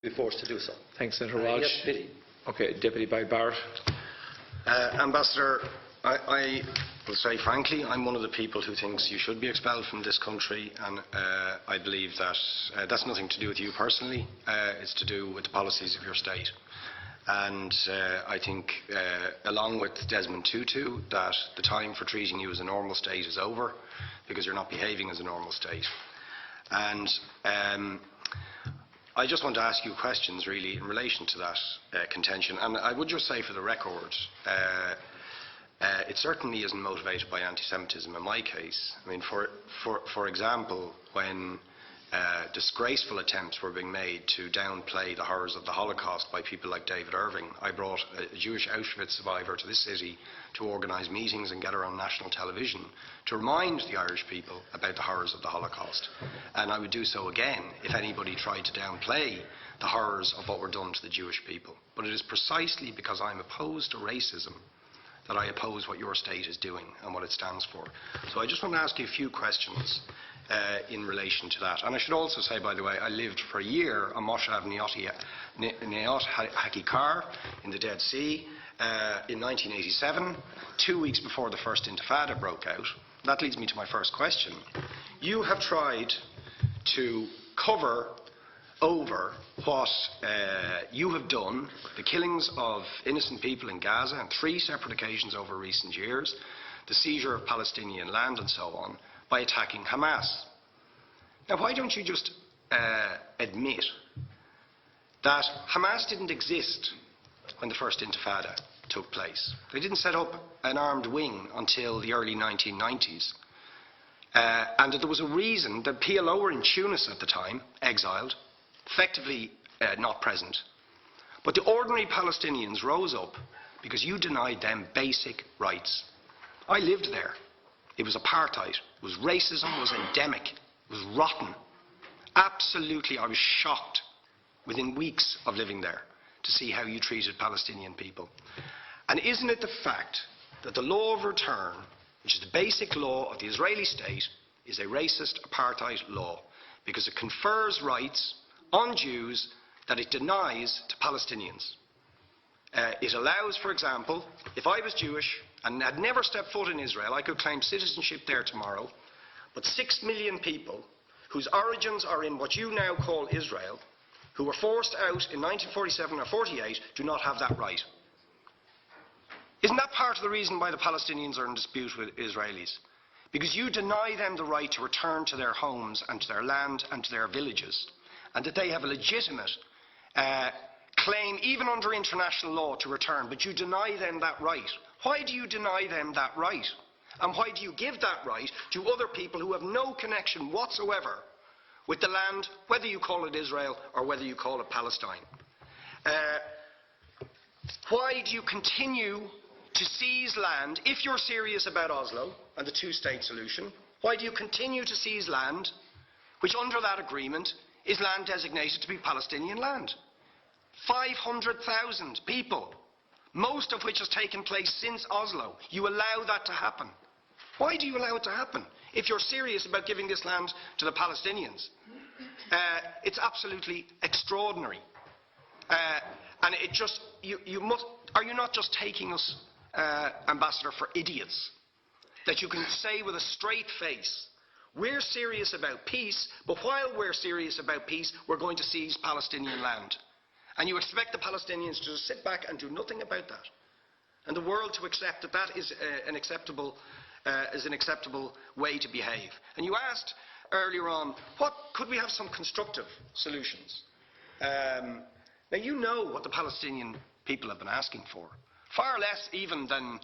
be forced to do so. Thanks, Senator Walsh. Yes, pity. Okay, Deputy by Barrett. Ambassador, I will say frankly, I'm one of the people who thinks you should be expelled from this country, and I believe that that's nothing to do with you personally. It's to do with the policies of your state. And I think, along with Desmond Tutu, that the time for treating you as a normal state is over, because you're not behaving as a normal state. And I just want to ask you questions, really, in relation to that contention. And I would just say, for the record, it certainly isn't motivated by anti-Semitism in my case. I mean, for example, when disgraceful attempts were being made to downplay the horrors of the Holocaust by people like David Irving, I brought a Jewish Auschwitz survivor to this city to organise meetings and get her on national television to remind the Irish people about the horrors of the Holocaust. And I would do so again if anybody tried to downplay the horrors of what were done to the Jewish people. But it is precisely because I'm opposed to racism that I oppose what your state is doing and what it stands for. So I just want to ask you a few questions in relation to that. And I should also say, by the way, I lived for a year on Moshav Neot Hakikar in the Dead Sea in 1987, 2 weeks before the first Intifada broke out. That leads me to my first question. You have tried to cover over what you have done, the killings of innocent people in Gaza on 3 separate occasions over recent years, the seizure of Palestinian land and so on, by attacking Hamas. Now, why don't you just admit that Hamas didn't exist when the first Intifada took place? They didn't set up an armed wing until the early 1990s. And that there was a reason that PLO were in Tunis at the time, exiled, effectively not present. But the ordinary Palestinians rose up because you denied them basic rights. I lived there. It was apartheid. It was racism. It was endemic. It was rotten. Absolutely, I was shocked within weeks of living there to see how you treated Palestinian people. And isn't it the fact that the law of return, which is the basic law of the Israeli state, is a racist apartheid law because it confers rights on Jews that it denies to Palestinians? It allows, for example, if I was Jewish and had never stepped foot in Israel, I could claim citizenship there tomorrow, but 6 million people whose origins are in what you now call Israel, who were forced out in 1947 or 48, do not have that right. Isn't that part of the reason why the Palestinians are in dispute with Israelis? Because you deny them the right to return to their homes and to their land and to their villages, and that they have a legitimate claim, even under international law, to return, but you deny them that right. Why do you deny them that right? And why do you give that right to other people who have no connection whatsoever with the land, whether you call it Israel or whether you call it Palestine? Why do you continue to seize land, if you're serious about Oslo and the two-state solution? Why do you continue to seize land, which under that agreement is land designated to be Palestinian land? 500,000 people, most of which has taken place since Oslo. You allow that to happen. Why do you allow it to happen if you're serious about giving this land to the Palestinians? It's absolutely extraordinary. And it just, are you not just taking us, Ambassador, for idiots? That you can say with a straight face, we're serious about peace, but while we're serious about peace, we're going to seize Palestinian land. And you expect the Palestinians to just sit back and do nothing about that. And the world to accept that that is an acceptable way to behave. And you asked earlier on, could we have some constructive solutions? Now, you know what the Palestinian people have been asking for. Far less even than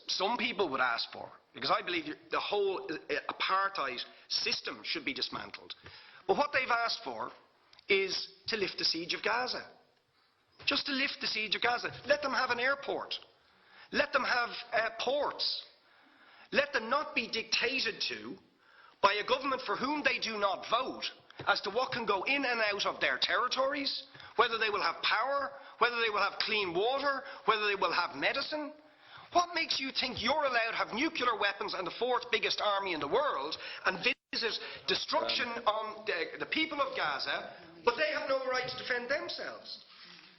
some people would ask for. Because I believe the whole apartheid system should be dismantled. But what they've asked for is to lift the siege of Gaza. Just to lift the siege of Gaza. Let them have an airport. Let them have ports. Let them not be dictated to by a government for whom they do not vote as to what can go in and out of their territories, whether they will have power, whether they will have clean water, whether they will have medicine. What makes you think you're allowed to have nuclear weapons and the 4th biggest army in the world and visit destruction on the people of Gaza, but they have no right defend themselves.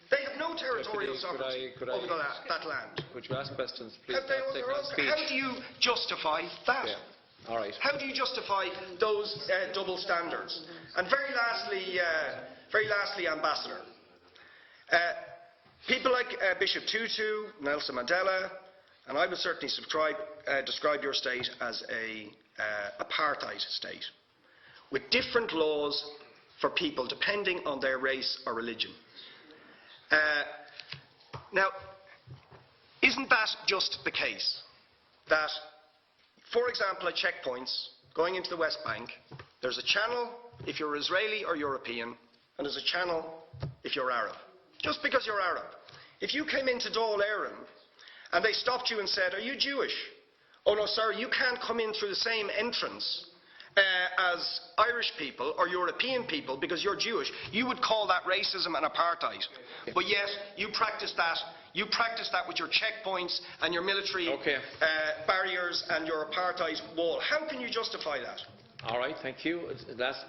They have no territorial Deputy, sovereignty could I over that land. Could you ask questions, please? How do you justify that? Yeah. All right. How do you justify those double standards? And very lastly, Ambassador, people like Bishop Tutu, Nelson Mandela, and I would certainly describe your state as an apartheid state, with different laws for people depending on their race or religion. Now, isn't that just the case that, for example, at checkpoints going into the West Bank, there's a channel if you're Israeli or European, and there's a channel if you're Arab? Just because you're Arab. If you came into Dáil Éireann and they stopped you and said, "Are you Jewish?" "Oh no, sir, you can't come in through the same entrance as Irish people or European people because you're Jewish," you would call that racism and apartheid. But yet, you practice that with your checkpoints and your military barriers and your apartheid wall. How can you justify that? All right, thank you. Last